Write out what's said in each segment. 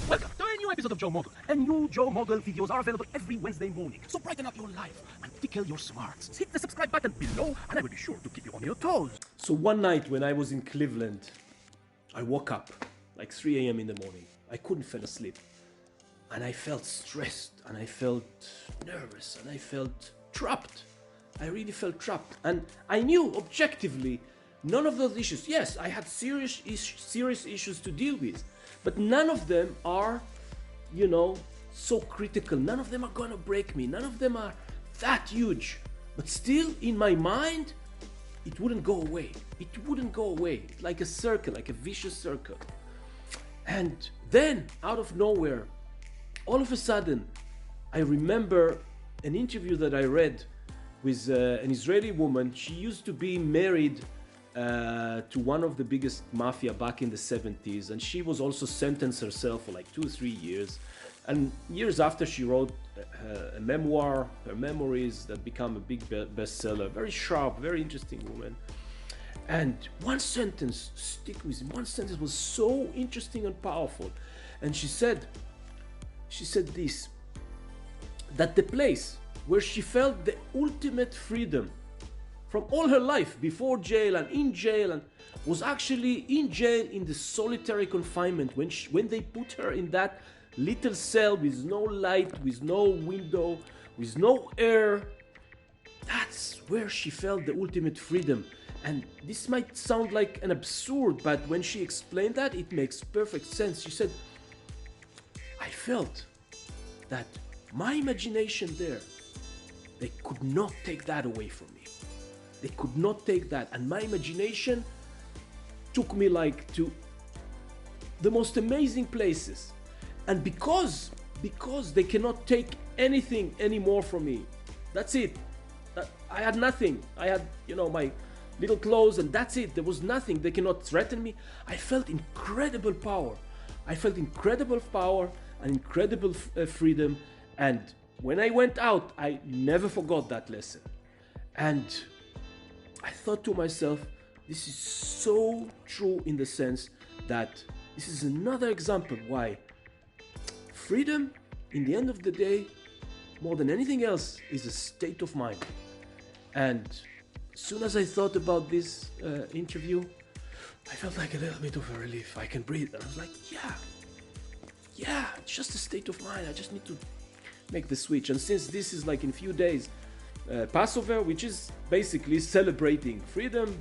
Welcome to a new episode of Joe Mogul. And new Joe Mogul videos are available every Wednesday morning. So brighten up your life and tickle your smarts. Hit the subscribe button below and I will be sure to keep you on your toes. So one night when I was in Cleveland, I woke up like 3 a.m. in the morning. I couldn't fall asleep. And I felt stressed and I felt nervous and I felt trapped. I really felt trapped. And I knew objectively none of those issues. Yes, I had serious issues to deal with. But none of them are, so critical. None of them are gonna break me. None of them are that huge. But still, in my mind, it wouldn't go away. It wouldn't go away. Like a circle, like a vicious circle. And then, out of nowhere, all of a sudden, I remember an interview that I read with an Israeli woman. She used to be married to one of the biggest mafia back in the 70s, and she was also sentenced herself for like 2 or 3 years. And years after, she wrote a memoir, her memories, that became a big bestseller. Very sharp, very interesting woman. And one sentence stick with me. One sentence was so interesting and powerful. And she said this, that the place where she felt the ultimate freedom from all her life, before jail and in jail, and was actually in jail in the solitary confinement when they put her in that little cell with no light, with no window, with no air. That's where she felt the ultimate freedom. And this might sound like an absurd, but when she explained that, it makes perfect sense. She said, I felt that my imagination there, they could not take that away from me. They could not take that. And my imagination took me like to the most amazing places. And because they cannot take anything anymore from me, that's it. I had nothing. I had, my little clothes, and that's it. There was nothing. They cannot threaten me. I felt incredible power. I felt incredible power and incredible freedom. And when I went out, I never forgot that lesson. And I thought to myself, this is so true in the sense that this is another example why freedom, in the end of the day, more than anything else, is a state of mind. And as soon as I thought about this interview, I felt like a little bit of a relief. I can breathe. And I was like, yeah, it's just a state of mind. I just need to make the switch. And since this is like in a few days, Passover, which is basically celebrating freedom,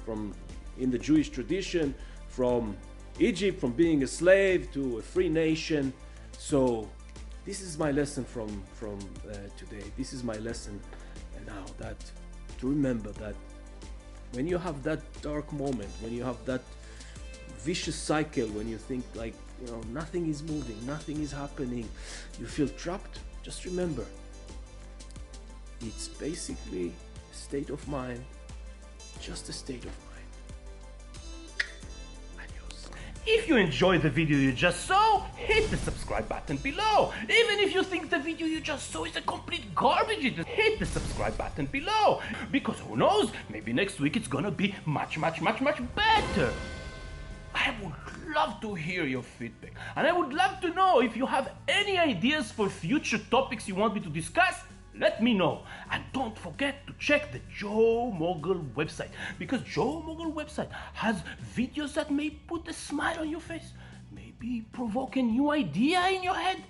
from in the Jewish tradition, from Egypt, from being a slave to a free nation. So this is my lesson from today. This is my lesson, and now that to remember that when you have that dark moment, when you have that vicious cycle, when you think like nothing is moving, nothing is happening, you feel trapped, just remember, it's basically a state of mind, just a state of mind. Adios. If you enjoyed the video you just saw, hit the subscribe button below. Even if you think the video you just saw is a complete garbage, hit the subscribe button below. Because who knows, maybe next week it's gonna be much better. I would love to hear your feedback. And I would love to know if you have any ideas for future topics you want me to discuss. Let me know. And don't forget to check the Joe Mogul website, because Joe Mogul website has videos that may put a smile on your face, maybe provoke a new idea in your head,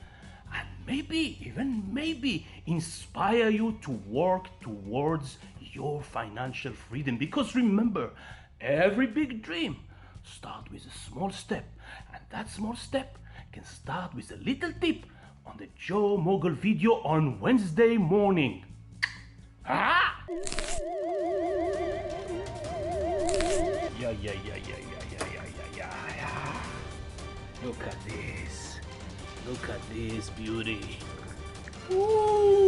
and maybe inspire you to work towards your financial freedom. Because remember, every big dream starts with a small step, and that small step can start with a little tip on the Joe Mogul video on Wednesday morning. Ah! Yeah. Look at this beauty. Ooh.